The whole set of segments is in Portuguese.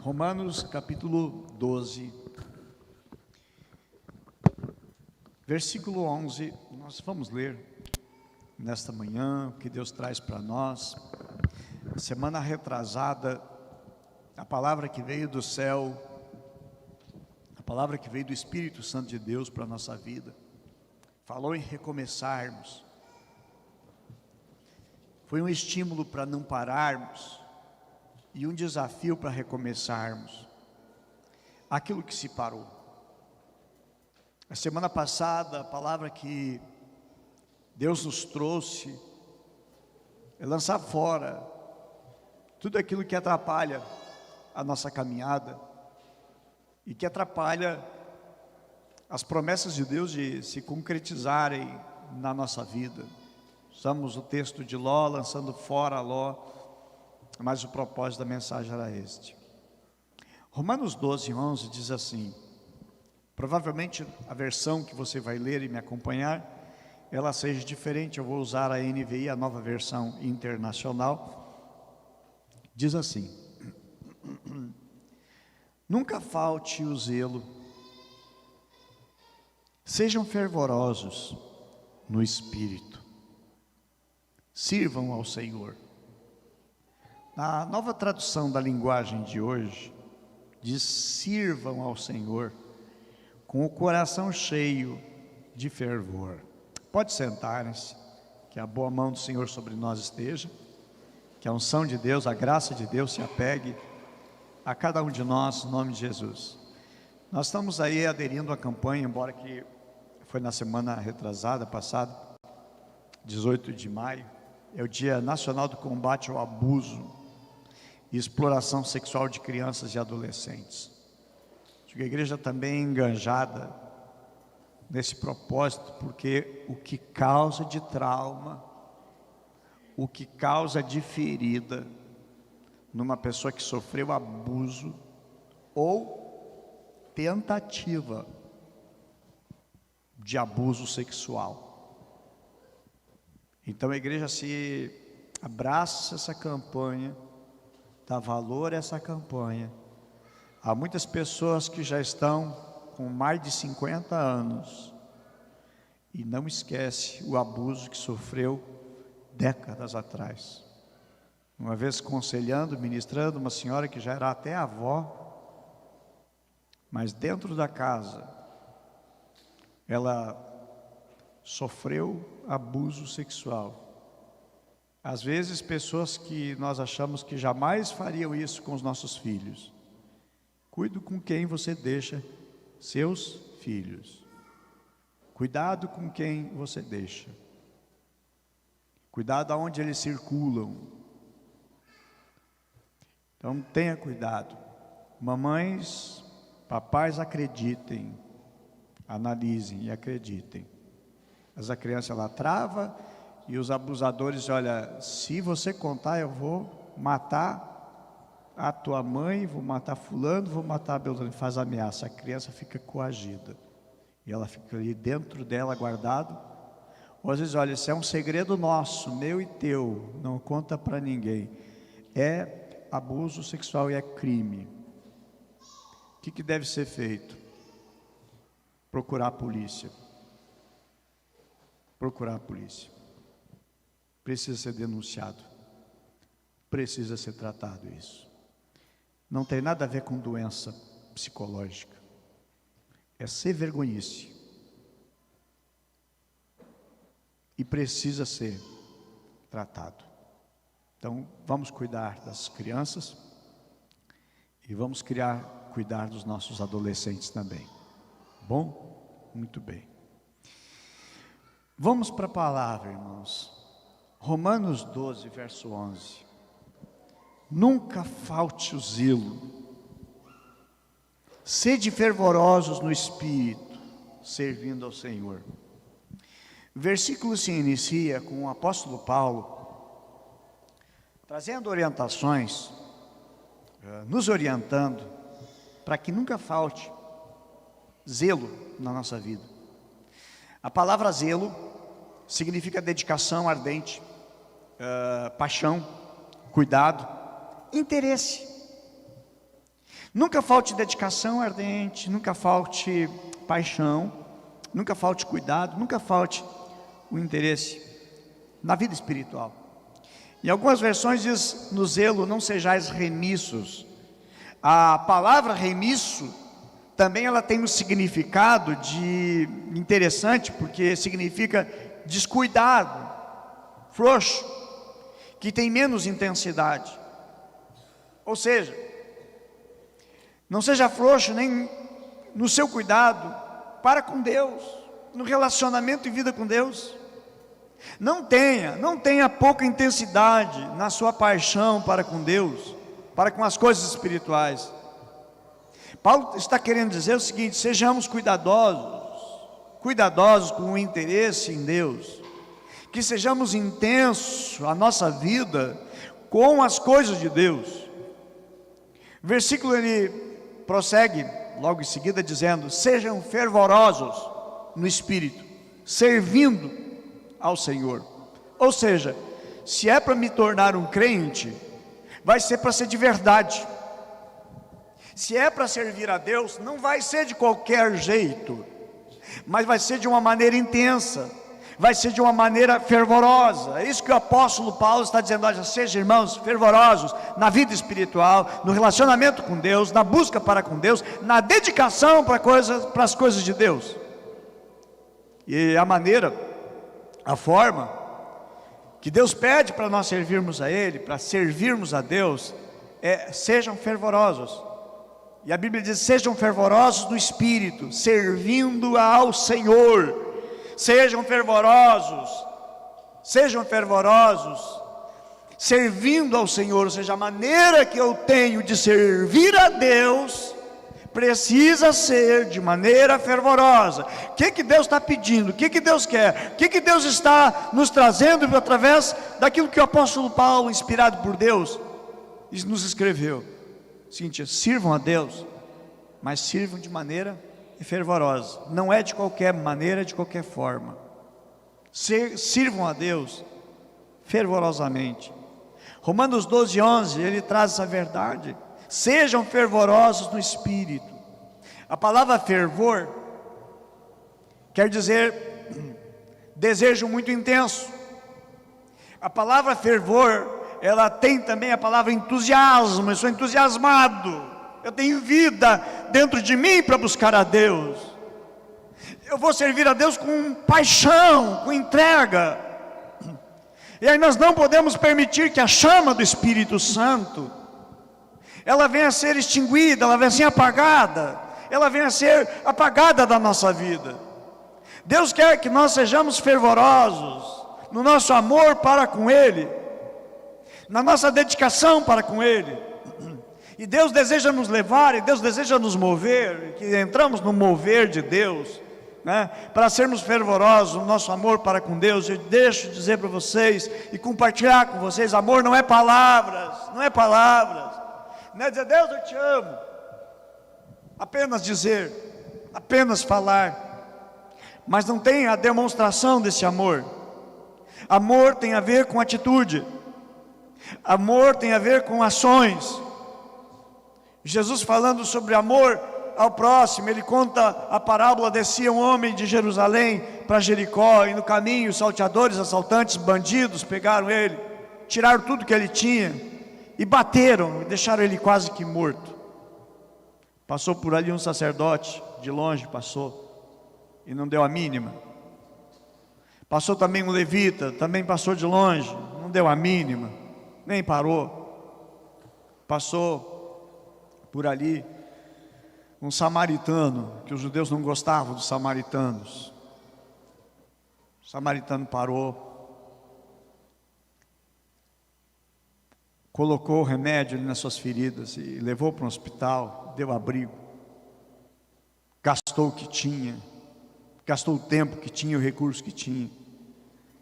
Romanos capítulo 12, versículo 11, nós vamos ler nesta manhã o que Deus traz para nós. Semana retrasada, a palavra que veio do céu, a palavra que veio do Espírito Santo de Deus para a nossa vida, falou em recomeçarmos, foi um estímulo para não pararmos, e um desafio para recomeçarmos aquilo que se parou. A semana passada, a palavra que Deus nos trouxe é lançar fora tudo aquilo que atrapalha a nossa caminhada e que atrapalha as promessas de Deus de se concretizarem na nossa vida. Usamos o texto de Ló, lançando fora Ló, mas o propósito da mensagem era este. Romanos 12, 11 diz assim, provavelmente a versão que você vai ler e me acompanhar, ela seja diferente, eu vou usar a NVI, a nova versão internacional, diz assim, nunca falte o zelo, sejam fervorosos no Espírito, sirvam ao Senhor. Na nova tradução da linguagem de hoje, diz sirvam ao Senhor com o coração cheio de fervor. Pode sentarem-se, que a boa mão do Senhor sobre nós esteja, que a unção de Deus, a graça de Deus se apegue a cada um de nós, em nome de Jesus. Nós estamos aí aderindo à campanha, embora que foi na semana retrasada, passada, 18 de maio, é o Dia Nacional do Combate ao Abuso e exploração sexual de crianças e adolescentes. A igreja também é enganjada nesse propósito, porque o que causa de trauma, o que causa de ferida numa pessoa que sofreu abuso ou tentativa de abuso sexual. Então a igreja se abraça essa campanha, dá valor a essa campanha. Há muitas pessoas que já estão com mais de 50 anos e não esquece o abuso que sofreu décadas atrás. Uma vez conselhando, ministrando uma senhora que já era até avó, mas dentro da casa ela sofreu abuso sexual. Às vezes pessoas que nós achamos que jamais fariam isso com os nossos filhos. Cuide com quem você deixa seus filhos. Cuidado com quem você deixa. Cuidado aonde eles circulam. Então tenha cuidado. Mamães, papais, acreditem, analisem e acreditem. Mas a criança ela trava e os abusadores, olha, se você contar eu vou matar a tua mãe, vou matar fulano, vou matar a Beltrano, faz ameaça, a criança fica coagida, e ela fica ali dentro dela guardado, ou às vezes, olha, isso é um segredo nosso, meu e teu, não conta para ninguém, é abuso sexual e é crime. O que deve ser feito? Procurar a polícia, precisa ser denunciado, precisa ser tratado isso. Não tem nada a ver com doença psicológica. É ser vergonhice. E precisa ser tratado. Então, vamos cuidar das crianças e vamos cuidar dos nossos adolescentes também. Bom? Muito bem. Vamos para a palavra, irmãos. Romanos 12, verso 11. Nunca falte o zelo, sede fervorosos no Espírito, servindo ao Senhor. O versículo se inicia com o apóstolo Paulo, trazendo orientações, nos orientando, para que nunca falte zelo na nossa vida. A palavra zelo significa dedicação ardente, paixão, cuidado, interesse. Nunca falte dedicação ardente, nunca falte paixão, nunca falte cuidado, nunca falte o interesse na vida espiritual. Em algumas versões diz: no zelo não sejais remissos. A palavra remisso também ela tem um significado de interessante, porque significa descuidado, frouxo, que tem menos intensidade. Ou seja, não seja frouxo nem no seu cuidado para com Deus, no relacionamento e vida com Deus. Não tenha pouca intensidade na sua paixão para com Deus, para com as coisas espirituais. Paulo está querendo dizer o seguinte: sejamos cuidadosos com o interesse em Deus, que sejamos intensos a nossa vida com as coisas de Deus. O versículo ele prossegue logo em seguida dizendo: sejam fervorosos no Espírito, servindo ao Senhor. Ou seja, se é para me tornar um crente, vai ser para ser de verdade. Se é para servir a Deus, não vai ser de qualquer jeito, mas vai ser de uma maneira intensa, vai ser de uma maneira fervorosa. É isso que o apóstolo Paulo está dizendo: olha, sejam irmãos fervorosos na vida espiritual, no relacionamento com Deus, na busca para com Deus, na dedicação para as coisas de Deus. E a forma que Deus pede para nós servirmos a Ele, para servirmos a Deus, sejam fervorosos. E a Bíblia diz: sejam fervorosos no Espírito, servindo ao Senhor. Sejam fervorosos, servindo ao Senhor. Ou seja, a maneira que eu tenho de servir a Deus precisa ser de maneira fervorosa. O que Deus está pedindo? O que Deus quer? O que Deus está nos trazendo através daquilo que o apóstolo Paulo, inspirado por Deus, nos escreveu? O seguinte: sirvam a Deus, mas sirvam de maneira fervorosa. Não é de qualquer maneira, de qualquer forma. Sirvam a Deus fervorosamente. Romanos 12:11, ele traz essa verdade: sejam fervorosos no Espírito. A palavra fervor quer dizer desejo muito intenso. A palavra fervor, ela tem também a palavra entusiasmo. Eu sou entusiasmado, eu tenho vida dentro de mim para buscar a Deus. Eu vou servir a Deus com paixão, com entrega. E aí nós não podemos permitir que a chama do Espírito Santo ela venha a ser extinguida, ela venha a ser apagada da nossa vida. Deus quer que nós sejamos fervorosos no nosso amor para com Ele, na nossa dedicação para com Ele. E Deus deseja nos levar, e Deus deseja nos mover, que entramos no mover de Deus, né, para sermos fervorosos no nosso amor para com Deus. Eu deixo dizer para vocês e compartilhar com vocês: amor não é palavras, não é dizer Deus eu te amo, apenas dizer, apenas falar, mas não tem a demonstração desse amor. Amor tem a ver com atitude, amor tem a ver com ações. Jesus, falando sobre amor ao próximo, ele conta a parábola: descia um homem de Jerusalém para Jericó, e no caminho salteadores, assaltantes, bandidos pegaram ele, tiraram tudo que ele tinha e bateram, e deixaram ele quase que morto. Passou por ali um sacerdote, de longe passou, e não deu a mínima. Passou também um levita, também passou de longe, não deu a mínima, nem parou. Passou por ali um samaritano, que os judeus não gostavam dos samaritanos. O samaritano parou, colocou o remédio ali nas suas feridas e levou para um hospital, deu abrigo, gastou o que tinha, gastou o tempo que tinha, o recurso que tinha.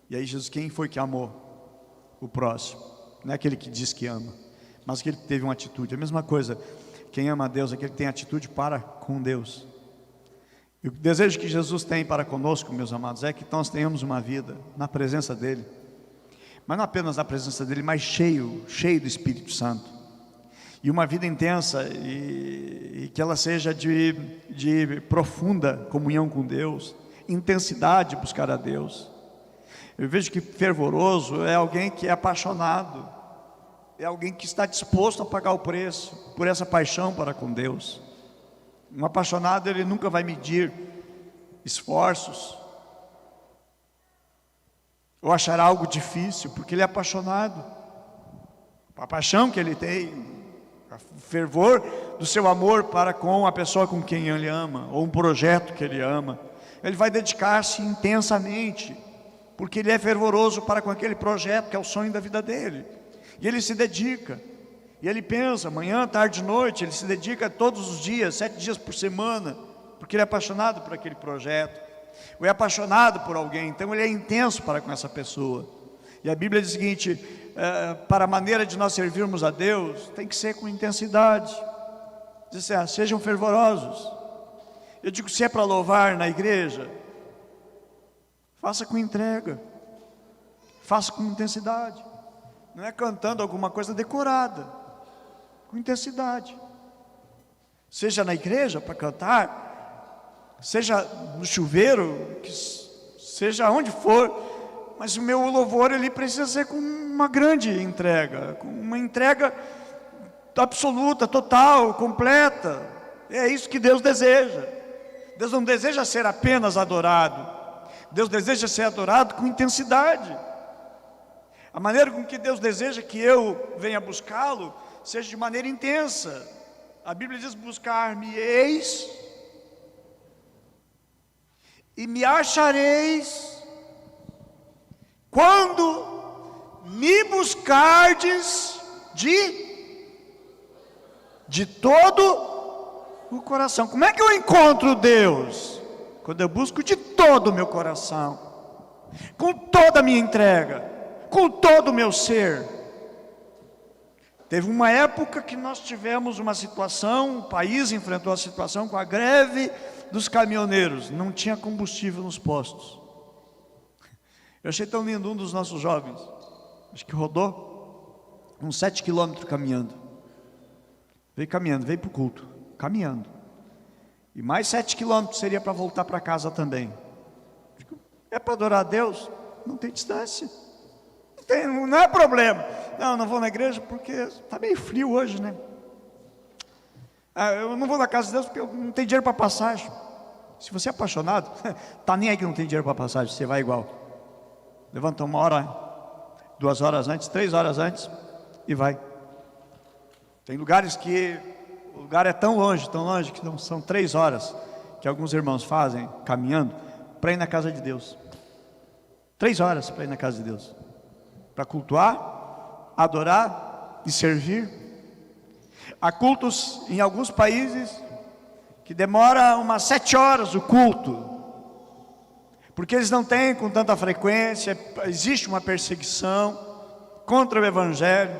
E aí Jesus, quem foi que amou o próximo? Não é aquele que diz que ama, mas aquele que teve uma atitude. A mesma coisa, quem ama a Deus é aquele que tem atitude para com Deus. E o desejo que Jesus tem para conosco, meus amados, é que nós tenhamos uma vida na presença dEle, mas não apenas na presença dEle, mas cheio do Espírito Santo. e uma vida intensa, e que ela seja de profunda comunhão com Deus, intensidade de buscar a Deus. Eu vejo que fervoroso é alguém que é apaixonado, é alguém que está disposto a pagar o preço por essa paixão para com Deus. Um apaixonado, ele nunca vai medir esforços ou achar algo difícil, porque ele é apaixonado. A paixão que ele tem, o fervor do seu amor para com a pessoa com quem ele ama, ou um projeto que ele ama, ele vai dedicar-se intensamente, porque ele é fervoroso para com aquele projeto que é o sonho da vida dele, e ele se dedica, e ele pensa, manhã, tarde, noite, ele se dedica todos os dias, 7 dias por semana, porque ele é apaixonado por aquele projeto, ou é apaixonado por alguém, então ele é intenso para com essa pessoa. E a Bíblia diz o seguinte, para a maneira de nós servirmos a Deus, tem que ser com intensidade. Diz assim, sejam fervorosos. Eu digo, se é para louvar na igreja, faça com entrega, faça com intensidade. Não é cantando alguma coisa decorada, com intensidade. Seja na igreja para cantar, seja no chuveiro, seja onde for, mas o meu louvor ele precisa ser com uma grande entrega, com uma entrega absoluta, total, completa. É isso que Deus deseja. Deus não deseja ser apenas adorado, Deus deseja ser adorado com intensidade. A maneira com que Deus deseja que eu venha buscá-lo seja de maneira intensa. A Bíblia diz, buscar-me-eis e me achareis quando me buscardes de todo o coração. Como é que eu encontro Deus? Quando eu busco de todo o meu coração, com toda a minha entrega, com todo o meu ser. Teve uma época que nós tivemos uma situação, o país enfrentou a situação com a greve dos caminhoneiros, não tinha combustível nos postos. Eu achei tão lindo, um dos nossos jovens, acho que rodou uns 7 quilômetros caminhando, veio para o culto, caminhando, e mais 7 quilômetros seria para voltar para casa também. É para adorar a Deus? Não tem distância, não é problema. Não vou na igreja porque está meio frio hoje, né? Eu não vou na casa de Deus porque eu não tenho dinheiro para passagem. Se você é apaixonado, está nem aí que não tem dinheiro para passagem, você vai igual. Levanta 1 hora, 2 horas antes, 3 horas antes e vai. Tem lugares que o lugar é tão longe que não são 3 horas que alguns irmãos fazem caminhando para ir na casa de Deus. 3 horas para ir na casa de Deus, para cultuar, adorar e servir. Há cultos em alguns países que demora umas 7 horas o culto, porque eles não têm com tanta frequência, existe uma perseguição contra o Evangelho.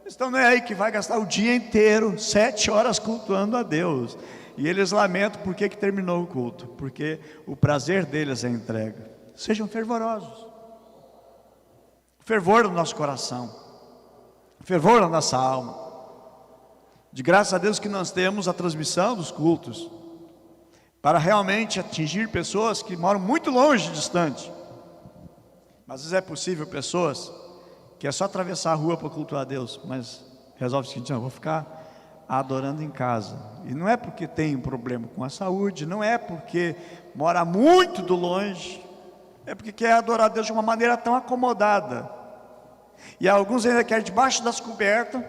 Então não é aí que vai gastar o dia inteiro, 7 horas cultuando a Deus. E eles lamentam porque que terminou o culto, porque o prazer deles é a entrega. Sejam fervorosos. Fervor no nosso coração, fervor na nossa alma. De graças a Deus que nós temos a transmissão dos cultos, para realmente atingir pessoas que moram muito longe, distante. Mas às vezes é possível pessoas que é só atravessar a rua para cultuar a Deus, mas resolve o seguinte, não, eu vou ficar adorando em casa. E não é porque tem um problema com a saúde, não é porque mora muito do longe, é porque quer adorar a Deus de uma maneira tão acomodada. E alguns ainda querem debaixo das cobertas,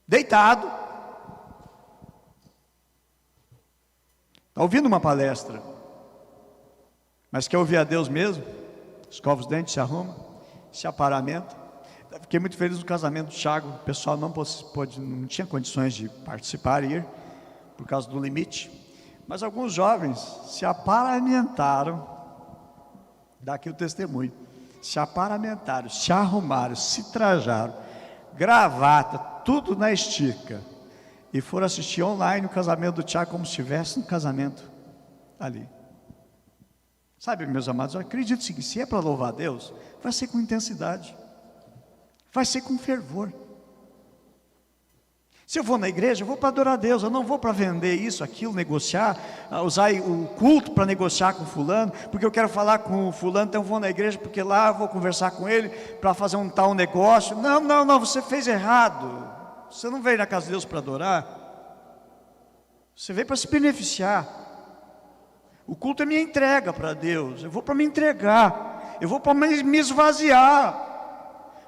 deitado, está ouvindo uma palestra, mas quer ouvir a Deus mesmo, escova os dentes, se arruma, se aparamenta. Fiquei muito feliz no casamento do Thiago, o pessoal não tinha condições de participar e ir, por causa do limite, mas alguns jovens se aparamentaram, dá aqui o testemunho, se aparamentaram, se arrumaram, se trajaram, gravata, tudo na estica, e foram assistir online o casamento do Thiago como se estivesse no casamento ali. Sabe, meus amados, eu acredito que se é para louvar a Deus, vai ser com intensidade, vai ser com fervor. Se eu vou na igreja, eu vou para adorar a Deus, eu não vou para vender isso, aquilo, negociar, usar o culto para negociar com fulano, porque eu quero falar com o fulano, então eu vou na igreja, porque lá eu vou conversar com ele para fazer um tal negócio. Não, você fez errado. Você não veio na casa de Deus para adorar, você veio para se beneficiar. O culto é minha entrega para Deus, eu vou para me entregar, eu vou para me esvaziar.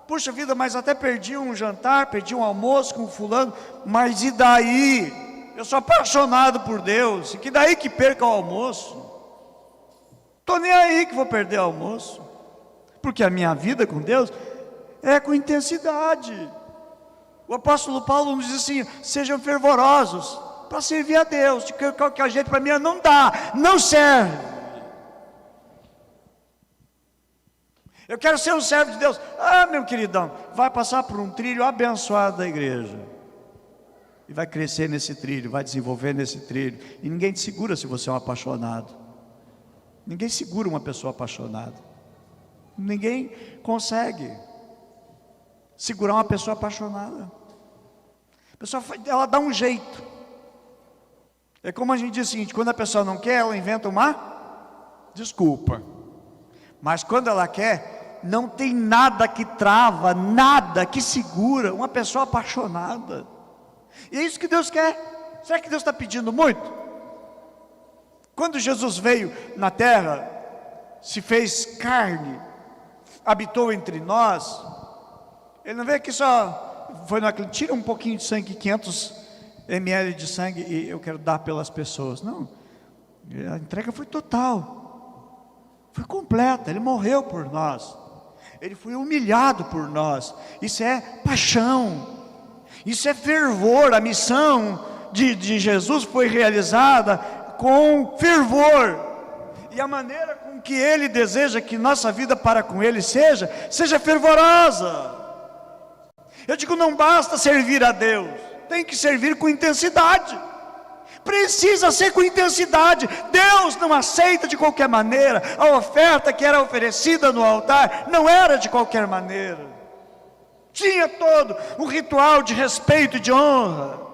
Puxa vida, mas até perdi um jantar, perdi um almoço com fulano, mas e daí? Eu sou apaixonado por Deus, e que daí que perca o almoço? Estou nem aí que vou perder o almoço, porque a minha vida com Deus é com intensidade. O apóstolo Paulo nos diz assim: sejam fervorosos para servir a Deus, de qualquer jeito para mim não dá, não serve. Eu quero ser um servo de Deus. Meu queridão, vai passar por um trilho abençoado da igreja, e vai crescer nesse trilho, vai desenvolver nesse trilho, e ninguém te segura se você é um apaixonado. Ninguém segura uma pessoa apaixonada. Ninguém consegue segurar uma pessoa apaixonada. A pessoa, ela dá um jeito. É como a gente diz o seguinte: quando a pessoa não quer, ela inventa uma desculpa. Mas quando ela quer, não tem nada que trava, nada que segura uma pessoa apaixonada. E é isso que Deus quer. Será que Deus está pedindo muito? Quando Jesus veio na terra, se fez carne, habitou entre nós, Ele não veio aqui só, foi naquele, tira um pouquinho de sangue, 500 ml de sangue, e eu quero dar pelas pessoas. Não, a entrega foi total, foi completa. Ele morreu por nós, Ele foi humilhado por nós. Isso é paixão, isso é fervor. A missão de Jesus foi realizada com fervor, e a maneira com que Ele deseja que nossa vida para com Ele seja fervorosa. Eu digo, não basta servir a Deus, tem que servir com intensidade. Precisa ser com intensidade. Deus não aceita de qualquer maneira. A oferta que era oferecida no altar não era de qualquer maneira, tinha todo um ritual de respeito e de honra.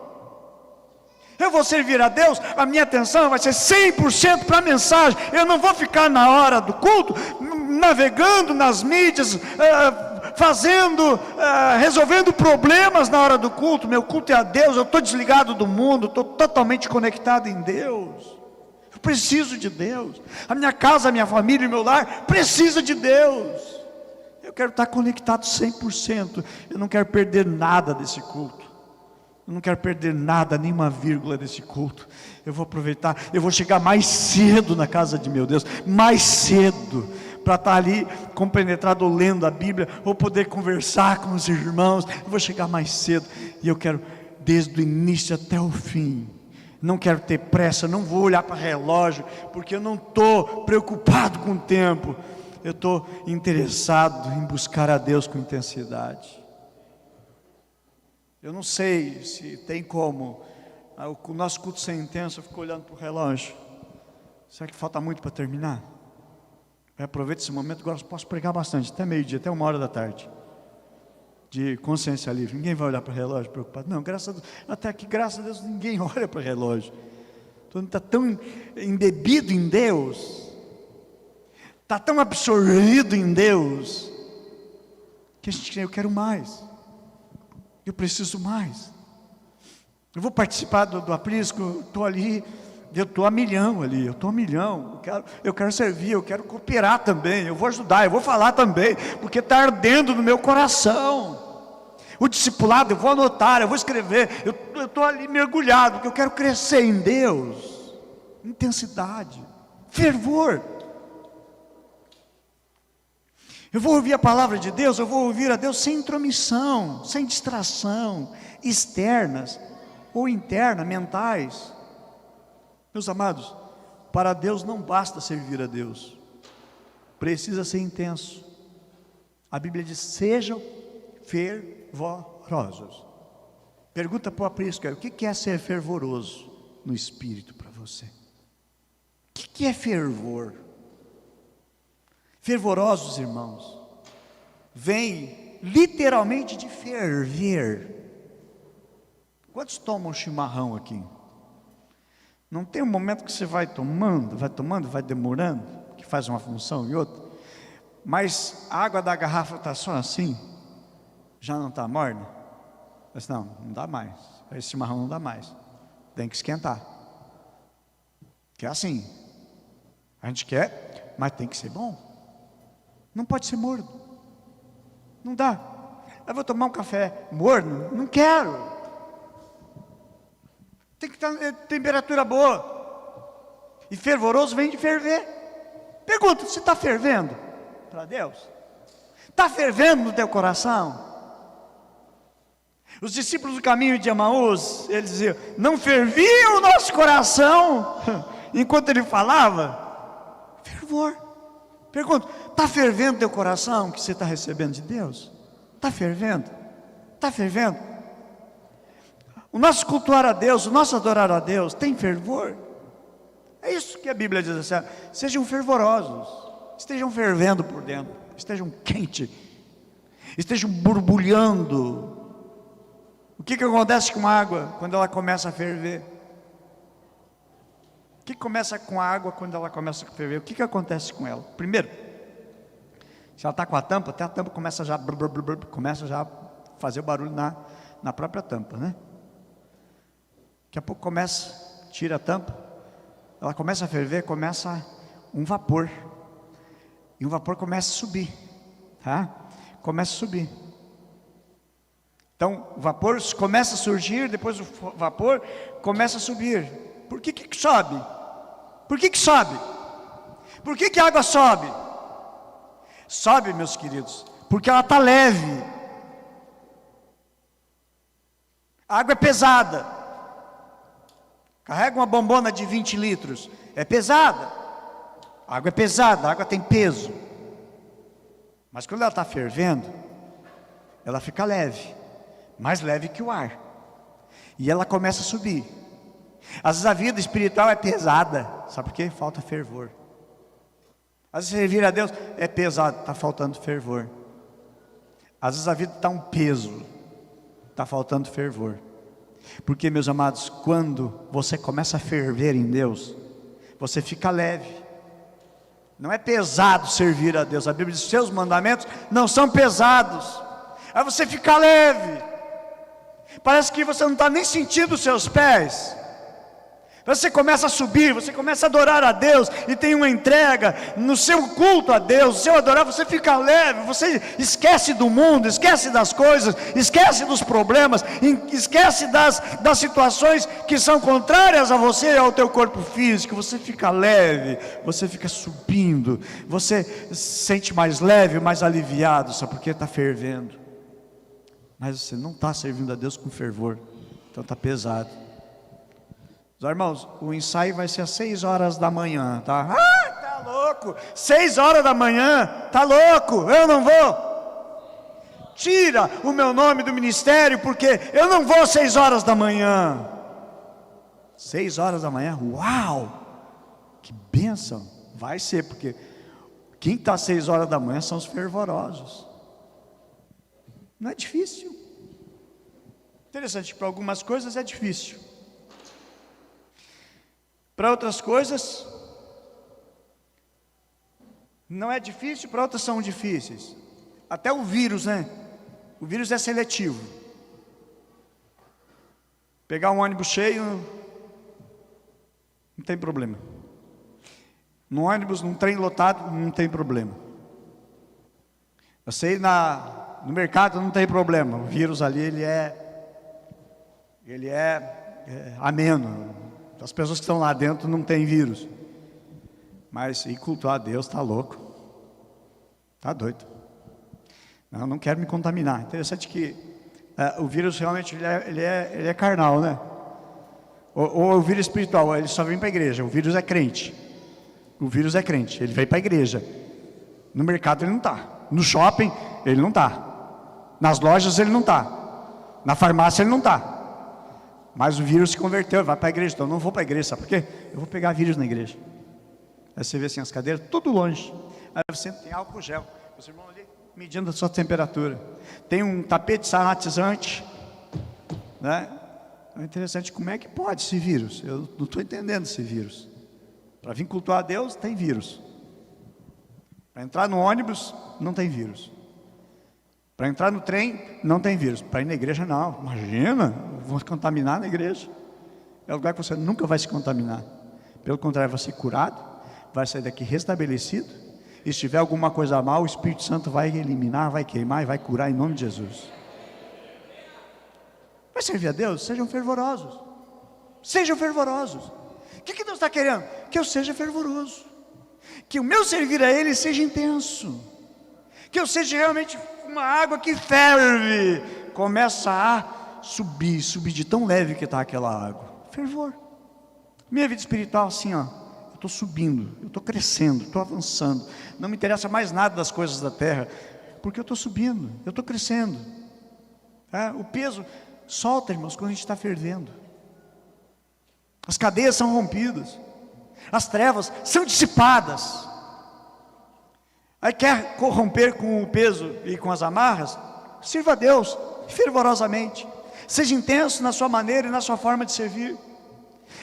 Eu vou servir a Deus, a minha atenção vai ser 100% para a mensagem. Eu não vou ficar na hora do culto navegando nas mídias, resolvendo problemas na hora do culto. Meu culto é a Deus, eu estou desligado do mundo, estou totalmente conectado em Deus. Eu preciso de Deus. A minha casa, a minha família, o meu lar precisa de Deus. Eu quero estar conectado 100%. Eu não quero perder nada desse culto. Eu não quero perder nada, nenhuma vírgula desse culto. Eu vou aproveitar, eu vou chegar mais cedo na casa de meu Deus, mais cedo, para estar ali compenetrado, lendo a Bíblia, ou poder conversar com os irmãos. Eu vou chegar mais cedo, e eu quero desde o início até o fim. Não quero ter pressa, não vou olhar para relógio, porque eu não estou preocupado com o tempo. Eu estou interessado em buscar a Deus com intensidade. Eu não sei se tem como, o nosso culto ser intenso. Eu fico olhando para o relógio. Será que falta muito para terminar? Eu aproveito esse momento, agora eu posso pregar bastante, até meio-dia, até 1h da tarde, de consciência livre. Ninguém vai olhar para o relógio preocupado. Não, graças a Deus, até aqui, graças a Deus, ninguém olha para o relógio. Todo mundo está tão embebido em Deus, está tão absorvido em Deus, que a gente, eu quero mais, eu preciso mais. Eu vou participar do aprisco, estou ali, eu estou a milhão ali, eu quero servir, eu quero cooperar também, eu vou ajudar, eu vou falar também, porque está ardendo no meu coração. O discipulado, eu vou anotar, eu vou escrever, eu estou ali mergulhado, porque eu quero crescer em Deus. Intensidade, fervor. Eu vou ouvir a palavra de Deus, eu vou ouvir a Deus sem intromissão, sem distração, externas ou internas, mentais. Meus amados, para Deus não basta servir a Deus, precisa ser intenso. A Bíblia diz, sejam fervorosos. Pergunta para o aprisco, o que é ser fervoroso no Espírito para você? O que é fervor? Fervorosos, irmãos, vem literalmente de ferver. Quantos tomam chimarrão aqui? Não tem um momento que você vai tomando, vai demorando, que faz uma função e outra, mas a água da garrafa está só assim, já não está morna? Mas não dá mais, esse chimarrão não dá mais, tem que esquentar, que é assim, a gente quer, mas tem que ser bom, não pode ser morno, não dá. Eu vou tomar um café morno, não quero. Tem que estar em temperatura boa. E fervoroso vem de ferver. Pergunta, você está fervendo para Deus? Está fervendo no teu coração? Os discípulos do caminho de Emaús, eles diziam, não fervia o nosso coração enquanto ele falava? Fervor. Pergunta, está fervendo teu coração que você está recebendo de Deus? Está fervendo? Está fervendo? O nosso cultuar a Deus, o nosso adorar a Deus, tem fervor? É isso que a Bíblia diz assim, sejam fervorosos, estejam fervendo por dentro, estejam quentes, estejam borbulhando. O que acontece com a água quando ela começa a ferver? O que começa com a água quando ela começa a ferver? O que acontece com ela? Primeiro, se ela está com a tampa, até a tampa começa já a fazer o barulho na própria tampa, né? Daqui a pouco começa, tira a tampa, ela começa a ferver, começa um vapor, e o vapor começa a subir, tá? Começa a subir. Então o vapor começa a surgir, depois o vapor começa a subir. Por que sobe? Por que sobe? Por que a água sobe? Sobe, meus queridos, porque ela está leve. A água é pesada. Carrega uma bombona de 20 litros, é pesada. A água é pesada, a água tem peso. Mas quando ela está fervendo, ela fica leve, mais leve que o ar. E ela começa a subir. Às vezes a vida espiritual é pesada, sabe por quê? Falta fervor. Às vezes servir a Deus é pesado, está faltando fervor. Às vezes a vida está um peso, está faltando fervor. Porque, meus amados, quando você começa a ferver em Deus, você fica leve. Não é pesado servir a Deus. A Bíblia diz, seus mandamentos não são pesados. Aí você fica leve. Parece que você não está nem sentindo os seus pés. Você começa a subir, você começa a adorar a Deus, e tem uma entrega no seu culto a Deus, no seu adorar, você fica leve, você esquece do mundo, esquece das coisas, esquece dos problemas, esquece das situações que são contrárias a você e ao teu corpo físico. Você fica leve, você fica subindo, você se sente mais leve, mais aliviado, só porque está fervendo. Mas você não está servindo a Deus com fervor, então está pesado. Irmãos, o ensaio vai ser às 6 horas da manhã, tá? Ah, tá louco, 6 horas da manhã, tá louco, eu não vou. Tira o meu nome do ministério, porque eu não vou às 6 horas da manhã. 6 horas da manhã, uau, que bênção. Vai ser, porque quem está às 6 horas da manhã são os fervorosos. Não é difícil. Interessante, para algumas coisas é difícil. Para outras coisas, não é difícil, para outras são difíceis. Até o vírus, né? O vírus é seletivo. Pegar um ônibus cheio, não tem problema. No ônibus, num trem lotado, não tem problema. Você ir no mercado, não tem problema. O vírus ali, ele é ameno. As pessoas que estão lá dentro não têm vírus. Mas ir cultuar a Deus, está louco. Está doido. Não quero me contaminar. Interessante que o vírus realmente ele é carnal, né? Ou o vírus espiritual, ele só vem para a igreja. O vírus é crente. O vírus é crente, ele vem para a igreja. No mercado ele não está. No shopping ele não está. Nas lojas ele não está. Na farmácia ele não está. Mas o vírus se converteu, vai para a igreja. Então eu não vou para a igreja, sabe por quê? Eu vou pegar vírus na igreja. Aí você vê assim as cadeiras, tudo longe. Aí você tem álcool gel. Os irmãos ali, medindo a sua temperatura. Tem um tapete sanitizante, né? É interessante, como é que pode esse vírus? Eu não estou entendendo esse vírus. Para vir cultuar a Deus, tem vírus. Para entrar no ônibus, não tem vírus. Para entrar no trem, não tem vírus. Para ir na igreja, não. Imagina, vou contaminar na igreja. É um lugar que você nunca vai se contaminar. Pelo contrário, vai ser curado, vai sair daqui restabelecido. E se tiver alguma coisa mal, o Espírito Santo vai eliminar, vai queimar e vai curar em nome de Jesus. Vai servir a Deus? Sejam fervorosos. Sejam fervorosos. O que Deus está querendo? Que eu seja fervoroso. Que o meu servir a Ele seja intenso. Que eu seja realmente uma água que ferve. Começa a subir de tão leve que está aquela água. Fervor. Minha vida espiritual assim, ó. Eu estou subindo, eu estou crescendo, estou avançando. Não me interessa mais nada das coisas da terra. Porque eu estou subindo, eu estou crescendo. O peso solta, irmãos, quando a gente está fervendo. As cadeias são rompidas. As trevas são dissipadas. Aí quer corromper com o peso e com as amarras? Sirva a Deus fervorosamente. Seja intenso na sua maneira e na sua forma de servir.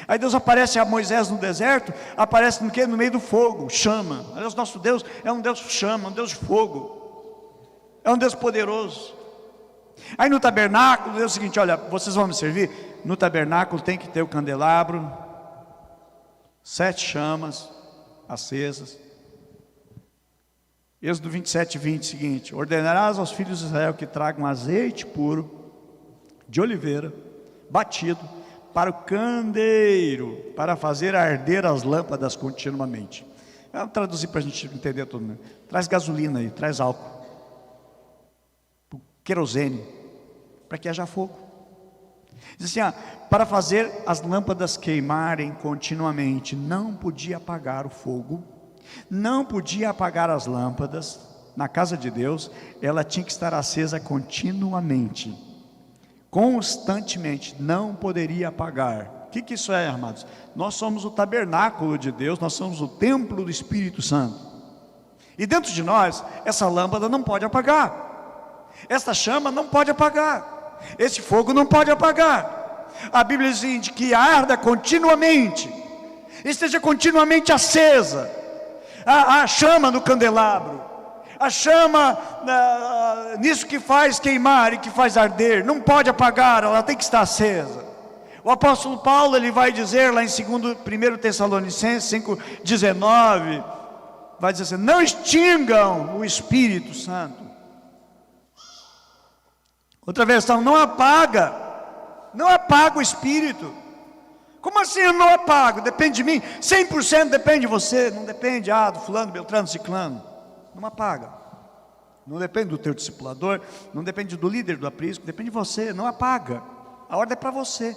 Aí Deus aparece a Moisés no deserto. Aparece no quê? No meio do fogo, chama. Aliás, nosso Deus é um Deus que chama, um Deus de fogo. É um Deus poderoso. Aí no tabernáculo é o seguinte, olha, vocês vão me servir? No tabernáculo tem que ter o candelabro, 7 chamas acesas. Êxodo 27:20, seguinte: ordenarás aos filhos de Israel que tragam azeite puro de oliveira batido para o candeeiro, para fazer arder as lâmpadas continuamente. Vou traduzir para a gente entender tudo, né? Traz gasolina aí, traz álcool, querosene, para que haja fogo. Diz assim, para fazer as lâmpadas queimarem continuamente. Não podia apagar o fogo, não podia apagar as lâmpadas. Na casa de Deus, ela tinha que estar acesa continuamente, constantemente, não poderia apagar. O que isso é, amados? Nós somos o tabernáculo de Deus, nós somos o templo do Espírito Santo. E dentro de nós, essa lâmpada não pode apagar. Esta chama não pode apagar, esse fogo não pode apagar. A Bíblia diz que arda continuamente, esteja continuamente acesa a chama no candelabro, a chama nisso que faz queimar e que faz arder, não pode apagar, ela tem que estar acesa. O apóstolo Paulo, ele vai dizer lá em 1 Tessalonicenses 5:19, vai dizer assim: não extingam o Espírito Santo. Outra versão, não apaga o Espírito. Como assim eu não apago? Depende de mim, 100% depende de você, não depende do fulano, beltrano, ciclano. Não apaga. Não depende do teu discipulador, não depende do líder do aprisco, depende de você, não apaga. A ordem é para você,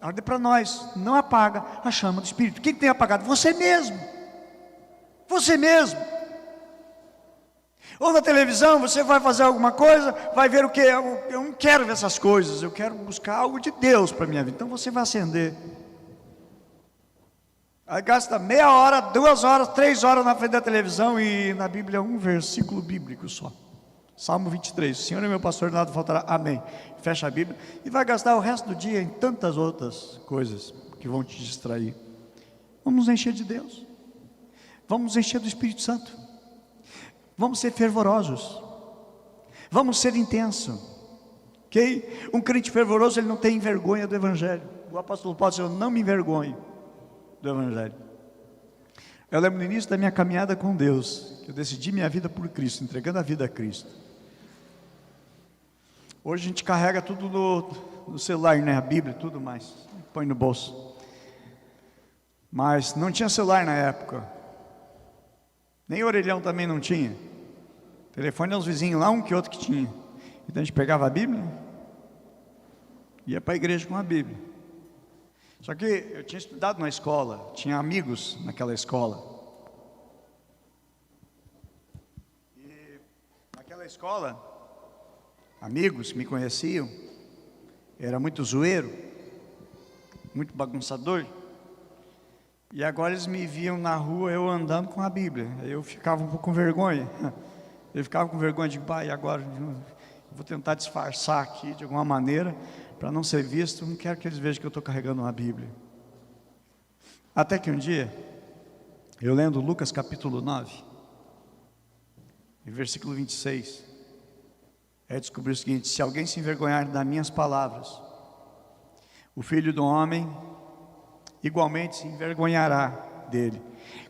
a ordem é para nós. Não apaga a chama do Espírito. Quem tem apagado? Você mesmo. Você mesmo. Ou na televisão, você vai fazer alguma coisa, vai ver o que? Eu não quero ver essas coisas, eu quero buscar algo de Deus para a minha vida. Então você vai acender. Aí gasta meia hora, 2 horas, 3 horas na frente da televisão, e na Bíblia um versículo bíblico só. Salmo 23, o Senhor é meu pastor, nada faltará, amém. Fecha a Bíblia e vai gastar o resto do dia em tantas outras coisas que vão te distrair. Vamos nos encher de Deus, vamos nos encher do Espírito Santo. Vamos ser fervorosos, vamos ser intensos, ok? Um crente fervoroso, ele não tem vergonha do Evangelho. O apóstolo Paulo disse: eu não me envergonho do Evangelho. Eu lembro no início da minha caminhada com Deus, que eu decidi minha vida por Cristo, entregando a vida a Cristo. Hoje a gente carrega tudo no celular, né? A Bíblia, tudo mais, põe no bolso. Mas não tinha celular na época. Nem orelhão também não tinha. Telefone aos vizinhos lá, um que outro que tinha. Então a gente pegava a Bíblia, ia para a igreja com a Bíblia. Só que eu tinha estudado na escola, tinha amigos naquela escola. E naquela escola, amigos me conheciam, era muito zoeiro, muito bagunçador. E agora eles me viam na rua, eu andando com a Bíblia. Eu ficava um pouco com vergonha. Ele ficava com vergonha de, pai, agora vou tentar disfarçar aqui de alguma maneira, para não ser visto, não quero que eles vejam que eu estou carregando uma Bíblia. Até que um dia, eu lendo Lucas capítulo 9, versículo 26, descobri o seguinte: se alguém se envergonhar das minhas palavras, o Filho do Homem igualmente se envergonhará dele,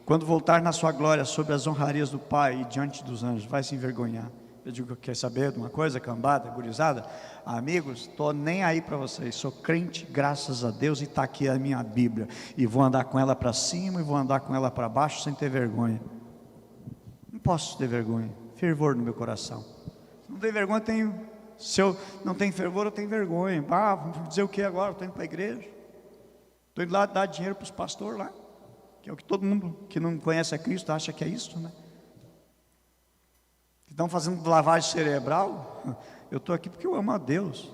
quando voltar na sua glória sobre as honrarias do Pai e diante dos anjos. Vai se envergonhar. Eu digo, quer saber de uma coisa, cambada, gurizada? Amigos, estou nem aí para vocês, sou crente, graças a Deus, e está aqui a minha Bíblia, e vou andar com ela para cima, e vou andar com ela para baixo, sem ter vergonha. Não posso ter vergonha, fervor no meu coração. Se não tem vergonha, tenho. Se eu não tenho fervor, eu tenho vergonha. Vou dizer o que agora? Estou indo para a igreja, estou indo lá dar dinheiro para os pastores lá, que é o que todo mundo que não conhece a Cristo acha que é isso, né? Estão fazendo lavagem cerebral. Eu estou aqui porque eu amo a Deus.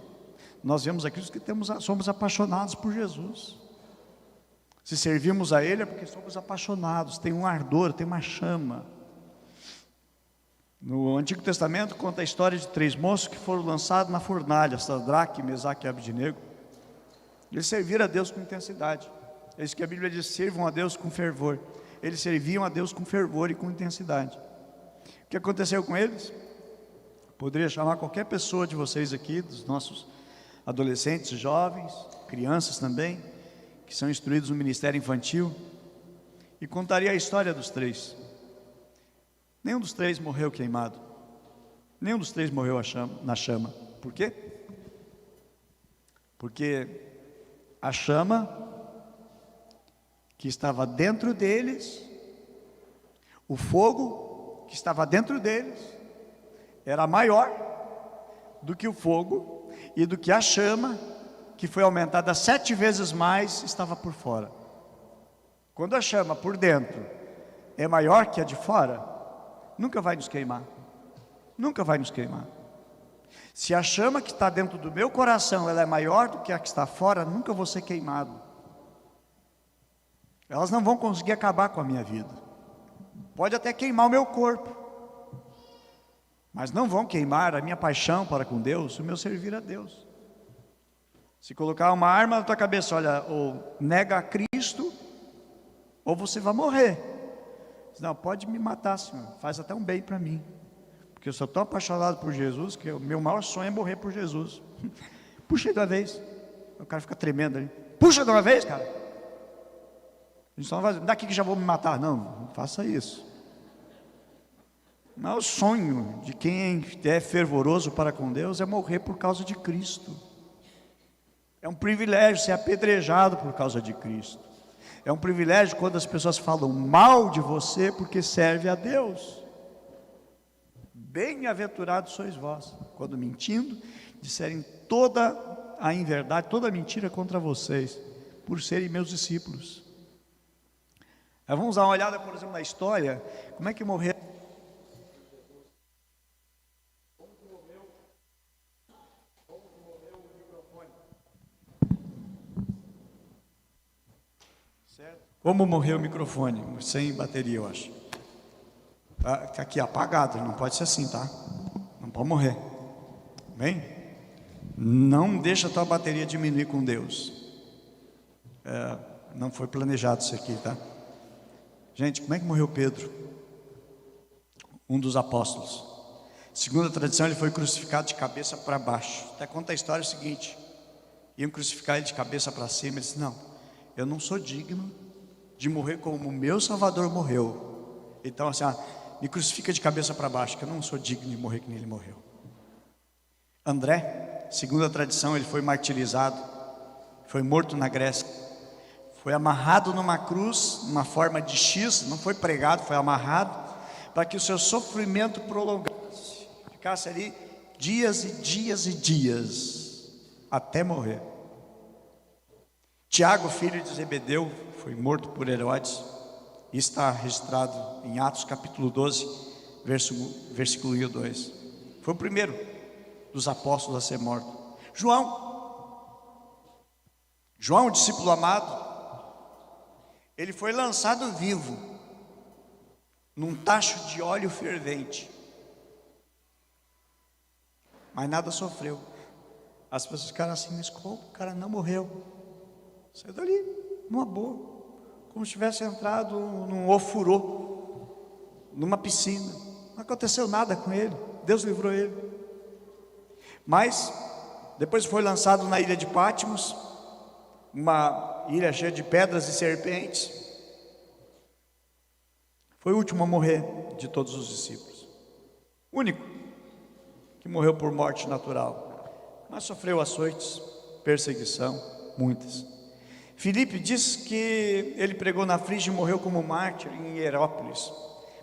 Nós vemos a Cristo que somos apaixonados por Jesus. Se servimos a Ele é porque somos apaixonados. Tem um ardor, tem uma chama. No Antigo Testamento conta a história de 3 moços que foram lançados na fornalha: Sadraque, Mesaque e Abednego. Eles serviram a Deus com intensidade. É isso que a Bíblia diz: sirvam a Deus com fervor. Eles serviam a Deus com fervor e com intensidade. O que aconteceu com eles? Poderia chamar qualquer pessoa de vocês aqui, dos nossos adolescentes, jovens, crianças também, que são instruídos no ministério infantil, e contaria a história dos 3. Nenhum dos 3 morreu queimado. Nenhum dos 3 morreu na chama. Por quê? Porque a chama que estava dentro deles, o fogo que estava dentro deles, era maior do que o fogo e do que a chama, que foi aumentada 7 vezes mais, estava por fora. Quando a chama por dentro é maior que a de fora, nunca vai nos queimar. Nunca vai nos queimar. Se a chama que está dentro do meu coração ela é maior do que a que está fora, nunca vou ser queimado. Elas não vão conseguir acabar com a minha vida. Pode até queimar o meu corpo, mas não vão queimar a minha paixão para com Deus, o meu servir a Deus. Se colocar uma arma na tua cabeça, olha, ou nega a Cristo, ou você vai morrer. Não, pode me matar, Senhor, faz até um bem para mim, porque eu sou tão apaixonado por Jesus, que o meu maior sonho é morrer por Jesus. Puxa de uma vez. O cara fica tremendo ali. Puxa de uma vez, cara. A gente só não vai dizer, daqui que já vou me matar. Não faça isso. Mas o sonho de quem é fervoroso para com Deus é morrer por causa de Cristo. É um privilégio ser apedrejado por causa de Cristo. É um privilégio quando as pessoas falam mal de você porque serve a Deus. Bem-aventurados sois vós, quando mentindo, disserem toda a inverdade, toda a mentira contra vocês, por serem meus discípulos. Vamos dar uma olhada, por exemplo, na história, como é que morreu. Como morreu o microfone? Sem bateria, eu acho. Tá aqui apagado, não pode ser assim, tá? Não pode morrer. Bem? Não deixa a tua bateria diminuir com Deus. Não foi planejado isso aqui, tá? Gente, como é que morreu Pedro? Um dos apóstolos. Segundo a tradição, ele foi crucificado de cabeça para baixo. Até conta a história o seguinte: iam crucificar ele de cabeça para cima. Ele disse, não, eu não sou digno de morrer como o meu Salvador morreu. Então assim, me crucifica de cabeça para baixo, que eu não sou digno de morrer que nem ele morreu. André, segundo a tradição, ele foi martirizado, foi morto na Grécia, foi amarrado numa cruz, numa forma de X, não foi pregado, foi amarrado, para que o seu sofrimento prolongasse, ficasse ali dias e dias e dias, até morrer. Tiago, filho de Zebedeu, foi morto por Herodes. Isso está registrado em Atos capítulo 12, versículo 1 e 2. Foi o primeiro dos apóstolos a ser morto. João, o discípulo amado, ele foi lançado vivo num tacho de óleo fervente. mas nada sofreu. As pessoas ficaram assim, mas como? O cara não morreu. Saiu dali, numa boa, como se tivesse entrado num ofurô, numa piscina. Não aconteceu nada com ele, Deus livrou ele. Mas depois foi lançado na ilha de Patmos, uma ilha cheia de pedras e serpentes. Foi o último a morrer de todos os discípulos, único que morreu por morte natural, mas sofreu açoites, perseguição, muitas. Filipe diz que ele pregou na Frígia e morreu como mártir em Hierápolis.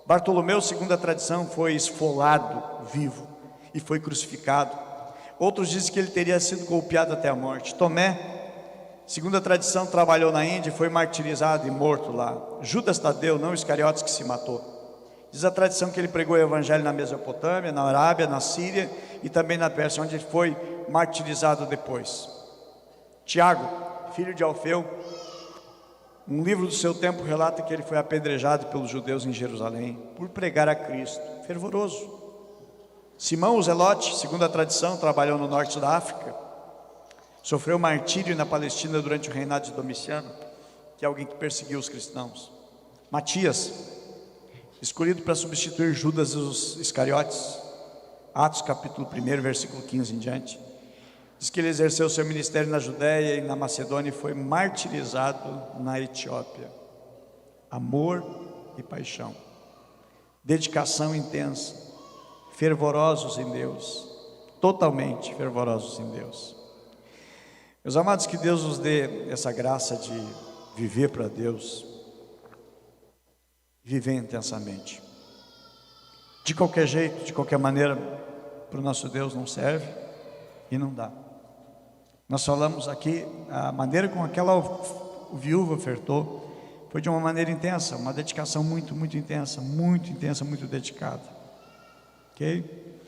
Bartolomeu, segundo a tradição, foi esfolado vivo e foi crucificado. Outros dizem que ele teria sido golpeado até a morte. Tomé, segundo a tradição, trabalhou na Índia e foi martirizado e morto lá. Judas Tadeu, não Iscariotes, que se matou. Diz a tradição que ele pregou o evangelho na Mesopotâmia, na Arábia, na Síria e também na Pérsia, onde ele foi martirizado depois. Tiago, filho de Alfeu, um livro do seu tempo relata que ele foi apedrejado pelos judeus em Jerusalém por pregar a Cristo, fervoroso. Simão o Zelote, segundo a tradição, trabalhou no norte da África, sofreu martírio na Palestina durante o reinado de Domiciano, que é alguém que perseguiu os cristãos. Matias, escolhido para substituir Judas e os Iscariotes, Atos capítulo 1, versículo 15 em diante, diz que ele exerceu seu ministério na Judéia e na Macedônia e foi martirizado na Etiópia. Amor e paixão, dedicação intensa, fervorosos em Deus, totalmente fervorosos em Deus. Meus amados, que Deus nos dê essa graça de viver para Deus, viver intensamente. De qualquer jeito, de qualquer maneira, para o nosso Deus não serve e não dá. Nós falamos aqui, a maneira com aquela viúva ofertou, foi de uma maneira intensa, uma dedicação muito intensa, muito dedicada. Ok?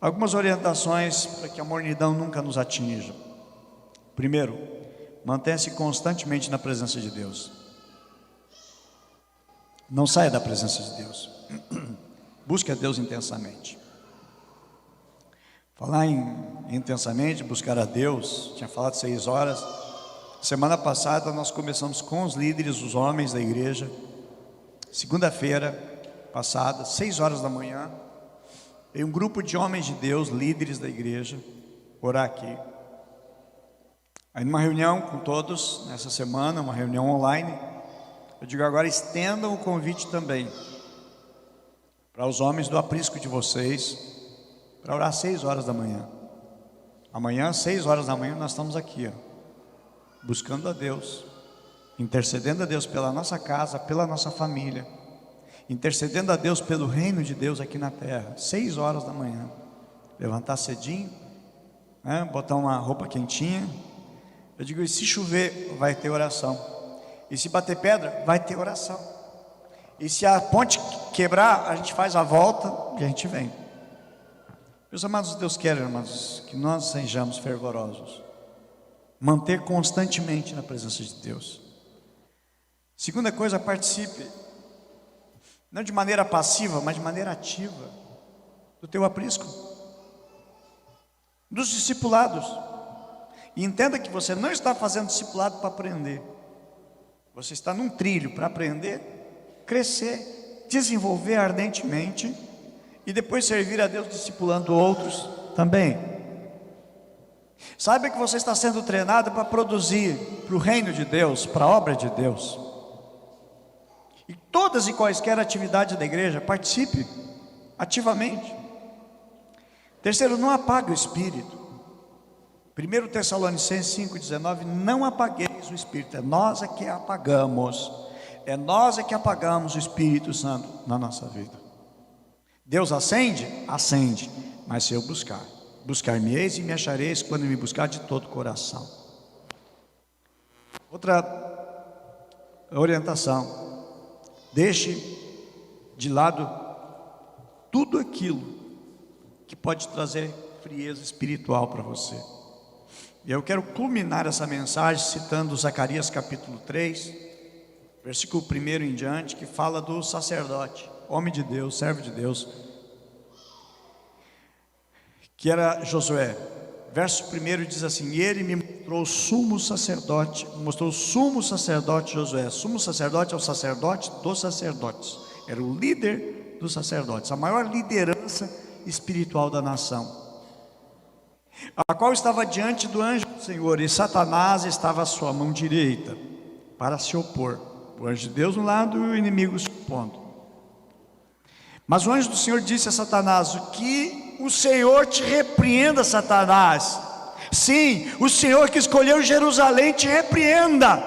Algumas orientações para que a mornidão nunca nos atinja. Primeiro, mantenha-se constantemente na presença de Deus. Não saia da presença de Deus. Busque a Deus intensamente. Falar em intensamente, buscar a Deus, tinha falado 6 horas. Semana passada nós começamos com os líderes, os homens da igreja. Segunda-feira passada, 6 horas da manhã, veio um grupo de homens de Deus, líderes da igreja, orar aqui. Aí numa reunião com todos, nessa semana, uma reunião online, eu digo agora, estendam o convite também para os homens do aprisco de vocês, para orar 6 horas da manhã. Amanhã, 6 horas da manhã, nós estamos aqui, buscando a Deus, intercedendo a Deus pela nossa casa, pela nossa família, intercedendo a Deus pelo reino de Deus aqui na terra. 6 horas da manhã, levantar cedinho, botar uma roupa quentinha. Eu digo, e se chover, vai ter oração. E se bater pedra, vai ter oração. E se a ponte quebrar, a gente faz a volta e a gente vem. Meus amados, Deus quer, irmãos, que nós sejamos fervorosos, manter constantemente na presença de Deus. Segunda coisa, participe, não de maneira passiva, mas de maneira ativa, do teu aprisco, dos discipulados. E entenda que você não está fazendo discipulado para aprender, você está num trilho para aprender, crescer, desenvolver ardentemente e depois servir a Deus discipulando outros também. Saiba que você está sendo treinado para produzir para o reino de Deus, para a obra de Deus. E todas e quaisquer atividades da igreja, participe ativamente. Terceiro, não apague o espírito. 1 Tessalonicenses 5,19, não apagueis o espírito. É nós é que apagamos. É nós é que apagamos o Espírito Santo na nossa vida. Deus acende? Acende. Mas se eu buscar, buscar-me-eis e me achareis quando me buscar de todo o coração. Outra orientação: deixe de lado tudo aquilo que pode trazer frieza espiritual para você. E eu quero culminar essa mensagem citando Zacarias capítulo 3, versículo 1 em diante, que fala do sacerdote, homem de Deus, servo de Deus, que era Josué. Verso 1 diz assim: e ele me mostrou o sumo sacerdote, Josué. Sumo sacerdote é o sacerdote dos sacerdotes, era o líder dos sacerdotes, a maior liderança espiritual da nação, a qual estava diante do anjo do Senhor, e Satanás estava à sua mão direita, para se opor. O anjo de Deus no lado e o inimigo se opondo. Mas o anjo do Senhor disse a Satanás: que o Senhor te repreenda, Satanás. Sim, o Senhor que escolheu Jerusalém te repreenda.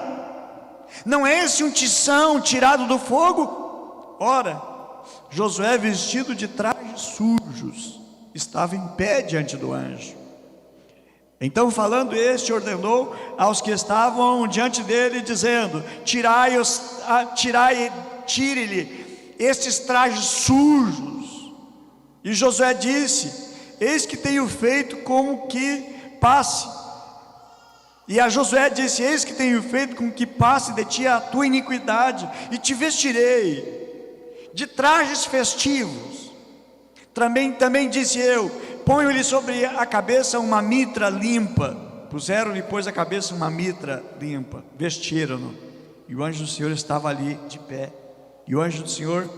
Não é esse um tição tirado do fogo? Ora, Josué, vestido de trajes sujos, estava em pé diante do anjo. Então, falando este, ordenou aos que estavam diante dele, dizendo: tire-lhe estes trajes sujos. E Josué disse: eis que tenho feito como que passe. E a Josué disse: eis que tenho feito com que passe de ti a tua iniquidade, e te vestirei de trajes festivos. Também disse eu: ponho-lhe sobre a cabeça uma mitra limpa. Puseram-lhe, pois, a cabeça uma mitra limpa, vestiram-no. E o anjo do Senhor estava ali de pé. E o anjo do Senhor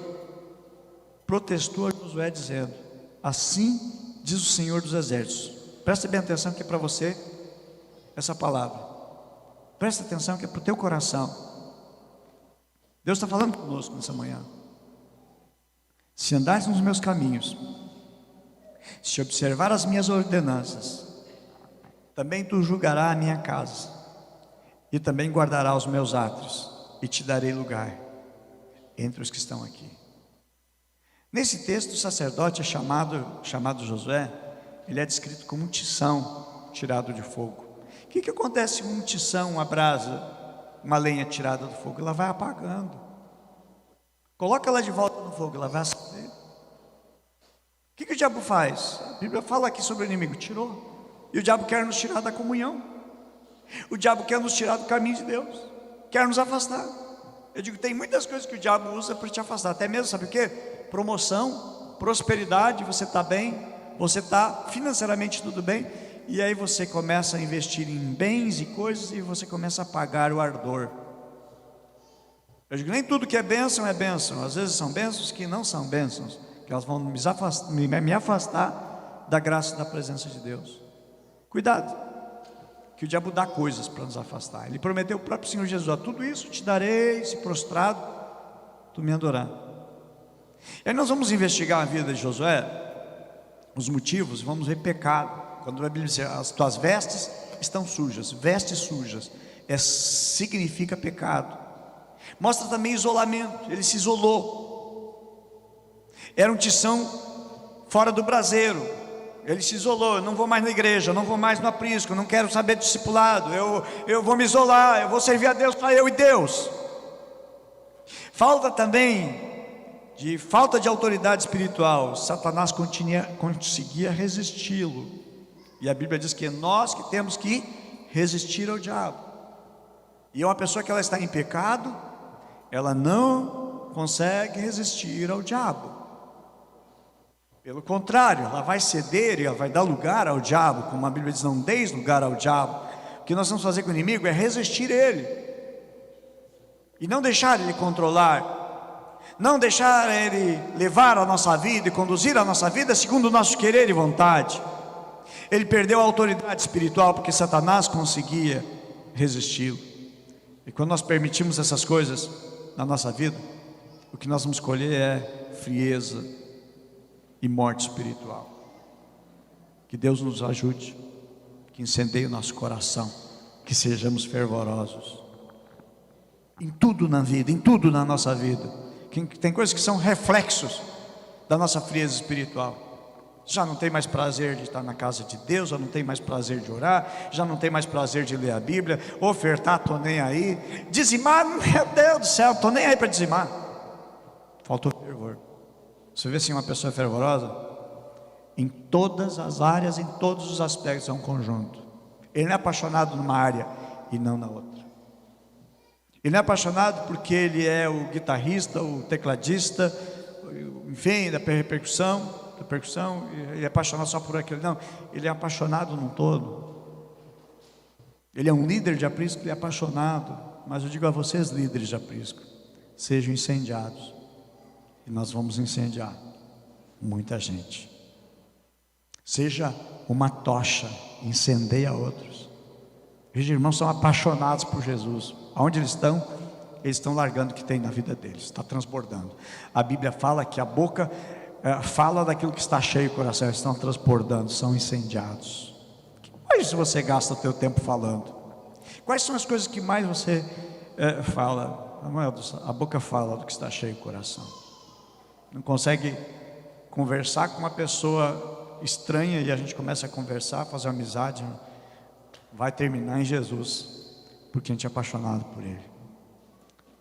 protestou a Josué, dizendo: assim diz o Senhor dos Exércitos. Presta bem atenção que é para você essa palavra. Presta atenção que é para o teu coração. Deus está falando conosco nessa manhã. Se andares nos meus caminhos, se observar as minhas ordenanças, também tu julgarás a minha casa, e também guardarás os meus átrios, e te darei lugar entre os que estão aqui. Nesse texto, o sacerdote é chamado Josué. Ele é descrito como um tição tirado de fogo. O que acontece com um tição, uma brasa, uma lenha tirada do fogo? Ela vai apagando. Coloca ela de volta no fogo, ela vai acender. O que o diabo faz? A Bíblia fala aqui sobre o inimigo: tirou. E o diabo quer nos tirar da comunhão. O diabo quer nos tirar do caminho de Deus, quer nos afastar. Eu digo, tem muitas coisas que o diabo usa para te afastar. Até mesmo, sabe o que? Promoção, prosperidade, você está bem, você está financeiramente tudo bem, e aí você começa a investir em bens e coisas, e você começa a apagar o ardor. Eu digo, nem tudo que é bênção é bênção. Às vezes são bênçãos que não são bênçãos, que elas vão me afastar da graça e da presença de Deus. Cuidado, que o diabo dá coisas para nos afastar. Ele prometeu o próprio Senhor Jesus: tudo isso te darei, se prostrado tu me adorar. E aí nós vamos investigar a vida de Josué, os motivos, vamos ver pecado. Quando a Bíblia diz: as tuas vestes estão sujas, vestes sujas, significa pecado. Mostra também isolamento, ele se isolou. Era um tição fora do braseiro, ele se isolou. Eu não vou mais na igreja, eu não vou mais no aprisco, eu não quero saber de discipulado, eu vou me isolar, eu vou servir a Deus, só eu e Deus. Falta de autoridade espiritual. Satanás conseguia resisti-lo, e a Bíblia diz que nós que temos que resistir ao diabo. E uma pessoa que ela está em pecado, ela não consegue resistir ao diabo. Pelo contrário, ela vai ceder e ela vai dar lugar ao diabo. Como a Bíblia diz: não deis lugar ao diabo. O que nós vamos fazer com o inimigo é resistir ele, e não deixar ele controlar, não deixar ele levar a nossa vida e conduzir a nossa vida segundo o nosso querer e vontade. Ele perdeu a autoridade espiritual porque Satanás conseguia resisti-lo. E quando nós permitimos essas coisas na nossa vida, o que nós vamos colher é frieza e morte espiritual. Que Deus nos ajude, que incendeie o nosso coração, que sejamos fervorosos em tudo na vida, em tudo na nossa vida. Tem coisas que são reflexos da nossa frieza espiritual. Já não tem mais prazer de estar na casa de Deus, já não tem mais prazer de orar, já não tem mais prazer de ler a Bíblia, ofertar, estou nem aí, dizimar, meu Deus do céu, estou nem aí para dizimar. Faltou fervor. Você vê assim uma pessoa fervorosa, em todas as áreas, em todos os aspectos, é um conjunto. Ele não é apaixonado numa área e não na outra. Ele não é apaixonado porque ele é o guitarrista, o tecladista, enfim, da percussão, da percussão, ele é apaixonado só por aquilo. Não, ele é apaixonado num todo. Ele é um líder de aprisco, ele é apaixonado. Mas eu digo a vocês, líderes de aprisco, sejam incendiados. E nós vamos incendiar muita gente. Seja uma tocha, incendeia outros. Os irmãos são apaixonados por Jesus. Aonde eles estão largando o que tem na vida deles, está transbordando. A Bíblia fala que a boca fala daquilo que está cheio o coração. Eles estão transbordando, são incendiados. Quais você gasta o teu tempo falando? Quais são as coisas que mais você fala? A boca fala do que está cheio o coração. Não consegue conversar com uma pessoa estranha e a gente começa a conversar, fazer amizade, vai terminar em Jesus, porque a gente é apaixonado por Ele.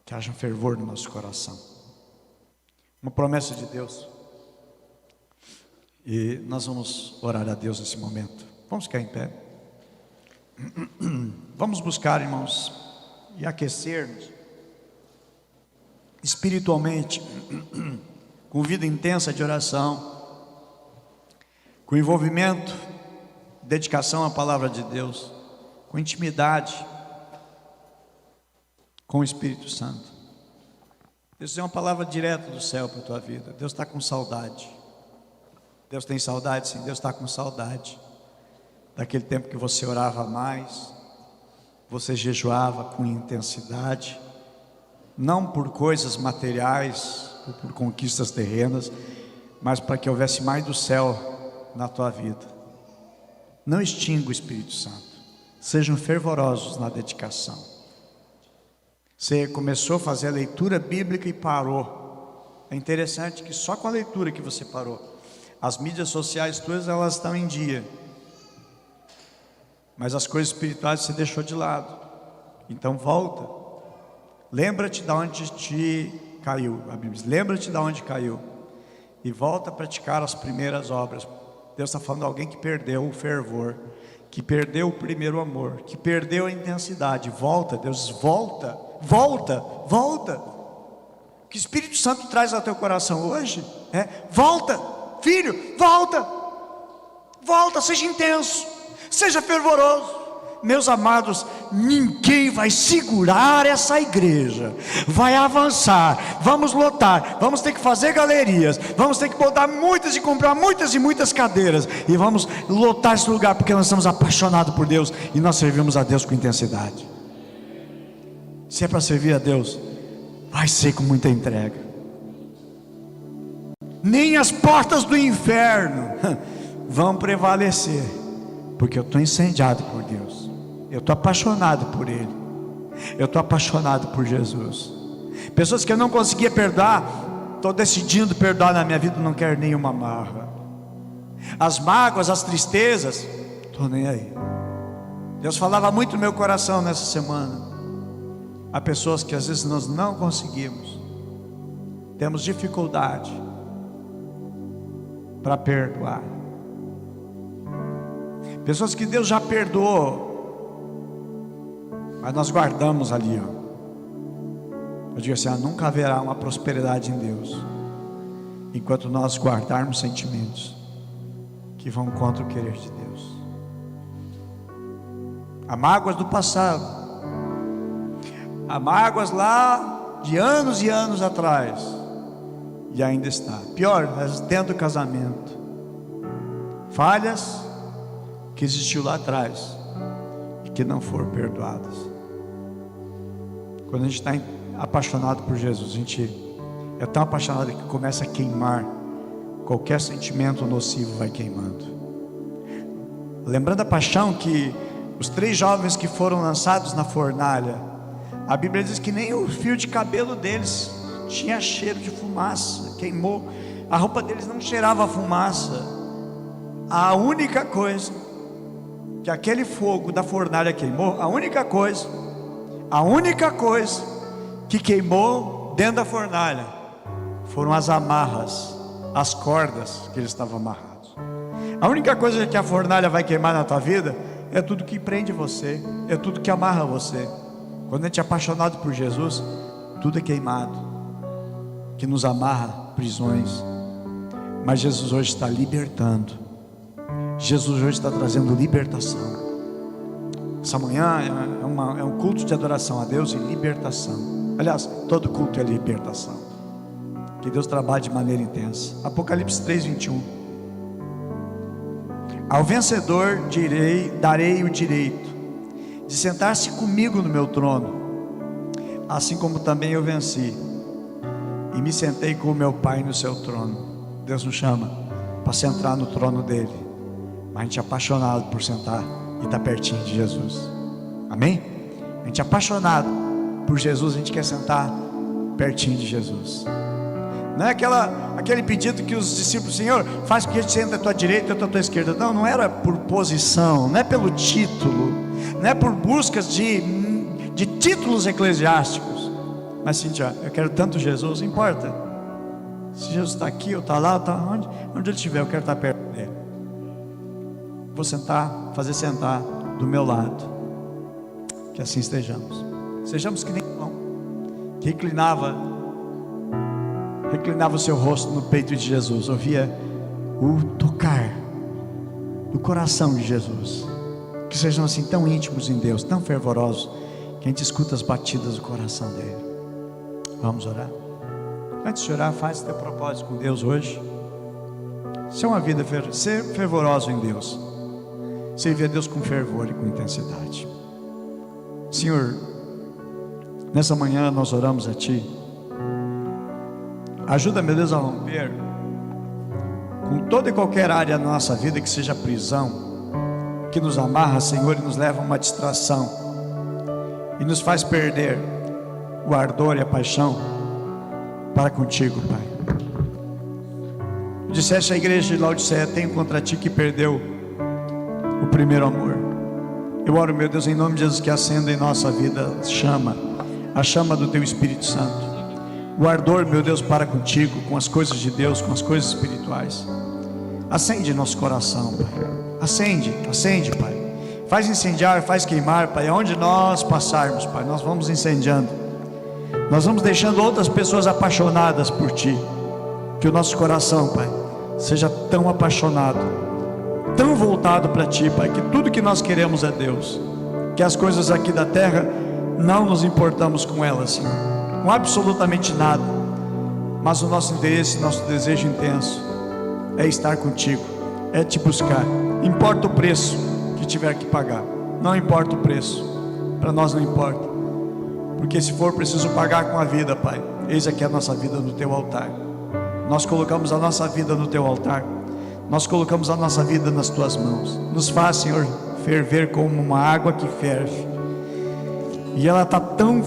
Que haja fervor no nosso coração. Uma promessa de Deus. E nós vamos orar a Deus nesse momento. Vamos ficar em pé. Vamos buscar, irmãos, e aquecer-nos espiritualmente, com vida intensa de oração, com envolvimento, dedicação à palavra de Deus, com intimidade com o Espírito Santo. Deus é uma palavra direta do céu para a tua vida. Deus está com saudade. Deus tem saudade, sim. Deus está com saudade daquele tempo que você orava mais, você jejuava com intensidade, não por coisas materiais ou por conquistas terrenas, mas para que houvesse mais do céu na tua vida. Não extinga o Espírito Santo. Sejam fervorosos na dedicação. Você começou a fazer a leitura bíblica e parou. É interessante que só com a leitura que você parou. As mídias sociais tuas, elas estão em dia, mas as coisas espirituais você deixou de lado. Então volta. Lembra-te de onde te caiu. A Bíblia diz, lembra-te de onde caiu e volta a praticar as primeiras obras. Deus está falando de alguém que perdeu o fervor, que perdeu o primeiro amor, que perdeu a intensidade. Volta, Deus diz, volta, volta, volta. O que o Espírito Santo traz ao teu coração hoje é: volta, filho, volta, volta, seja intenso, seja fervoroso. Meus amados, ninguém vai segurar essa igreja, vai avançar, vamos lotar, vamos ter que fazer galerias, vamos ter que botar muitas e comprar muitas e muitas cadeiras, e vamos lotar esse lugar, porque nós estamos apaixonados por Deus, e nós servimos a Deus com intensidade. Se é para servir a Deus, vai ser com muita entrega. Nem as portas do inferno vão prevalecer, porque eu estou incendiado por Deus. Eu estou apaixonado por Ele. Eu estou apaixonado por Jesus. Pessoas que eu não conseguia perdoar, estou decidindo perdoar na minha vida. Não quero nenhuma marra. As mágoas, as tristezas, estou nem aí. Deus falava muito no meu coração nessa semana. Há pessoas que às vezes nós não conseguimos, temos dificuldade para perdoar. Pessoas que Deus já perdoou, mas nós guardamos ali, ó. Eu digo assim: nunca haverá uma prosperidade em Deus enquanto nós guardarmos sentimentos que vão contra o querer de Deus. Há mágoas do passado, há mágoas lá de anos e anos atrás, e ainda está. Pior, dentro do casamento, falhas que existiu lá atrás e que não foram perdoadas. Quando a gente está apaixonado por Jesus, a gente é tão apaixonado que começa a queimar. Qualquer sentimento nocivo vai queimando. Lembrando a paixão que os 3 jovens que foram lançados na fornalha, a Bíblia diz que nem o fio de cabelo deles tinha cheiro de fumaça, queimou. A roupa deles não cheirava a fumaça. A única coisa que aquele fogo da fornalha queimou, a única coisa que queimou dentro da fornalha foram as amarras, as cordas que eles estavam amarrados. A única coisa que a fornalha vai queimar na tua vida é tudo que prende você, é tudo que amarra você. Quando a gente é apaixonado por Jesus, tudo é queimado, que nos amarra, prisões. Mas Jesus hoje está libertando. Jesus hoje está trazendo libertação. Essa manhã é um culto de adoração a Deus e libertação. Aliás, todo culto é libertação. Que Deus trabalhe de maneira intensa. Apocalipse 3:21. Ao vencedor darei o direito de sentar-se comigo no meu trono, assim como também eu venci e me sentei com o meu Pai no seu trono. Deus nos chama para sentar no trono dele, mas a gente é apaixonado por sentar e estar pertinho de Jesus. Amém? A gente é apaixonado por Jesus, a gente quer sentar pertinho de Jesus. Não é aquele pedido que os discípulos, Senhor, faz com que a gente sente à tua direita e à tua esquerda. Não, não era por posição, não é pelo título, não é por buscas de títulos eclesiásticos. Mas sim, eu quero tanto Jesus, não importa se Jesus está aqui ou está lá, ou está onde ele estiver, eu quero estar perto dele. Vou fazer sentar do meu lado. Que assim estejamos. Sejamos que nem João, que reclinava o seu rosto no peito de Jesus, ouvia o tocar do coração de Jesus. Que sejam assim tão íntimos em Deus, tão fervorosos, que a gente escuta as batidas do coração dele. Vamos orar? Antes de orar, faz teu propósito com Deus hoje. Ser fervoroso em Deus, servir a Deus com fervor e com intensidade. Senhor, nessa manhã nós oramos a Ti. Ajuda, meu Deus, a romper com toda e qualquer área da nossa vida que seja prisão, que nos amarra, Senhor, e nos leva a uma distração, e nos faz perder o ardor e a paixão para contigo, Pai. Disseste à igreja de Laodiceia: tenho contra ti que perdeu o primeiro amor. Eu oro, meu Deus, em nome de Jesus, que acenda em nossa vida a chama do Teu Espírito Santo, o ardor, meu Deus, para contigo, com as coisas de Deus, com as coisas espirituais. Acende nosso coração, Pai. Acende, Pai. Faz incendiar, faz queimar, Pai. Aonde nós passarmos, Pai, nós vamos incendiando. Nós vamos deixando outras pessoas apaixonadas por Ti. Que o nosso coração, Pai, seja tão apaixonado, tão voltado para Ti, Pai, que tudo que nós queremos é Deus. Que as coisas aqui da terra não nos importamos com elas, Senhor, com absolutamente nada. Mas o nosso interesse, nosso desejo intenso é estar contigo, é Te buscar. Importa o preço que tiver que pagar, não importa o preço, para nós não importa. Porque se for preciso pagar com a vida, Pai, eis aqui a nossa vida no Teu altar. Nós colocamos a nossa vida no Teu altar. Nós colocamos a nossa vida nas Tuas mãos. Nos faz, Senhor, ferver como uma água que ferve. E ela está tão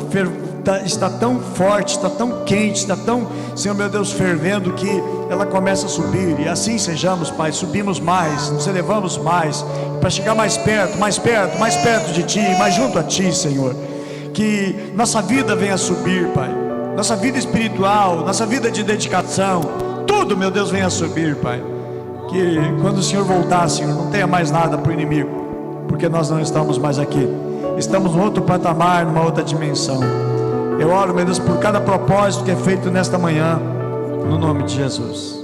forte, está tão quente, está tão, Senhor meu Deus, fervendo, que ela começa a subir. E assim sejamos, Pai, subimos mais, nos elevamos mais, para chegar mais perto de Ti, mais junto a Ti, Senhor. Que nossa vida venha a subir, Pai. Nossa vida espiritual, nossa vida de dedicação, tudo, meu Deus, venha a subir, Pai. Que quando o Senhor voltar, Senhor, não tenha mais nada para o inimigo, porque nós não estamos mais aqui. Estamos num outro patamar, numa outra dimensão. Eu oro, meu Deus, por cada propósito que é feito nesta manhã, no nome de Jesus.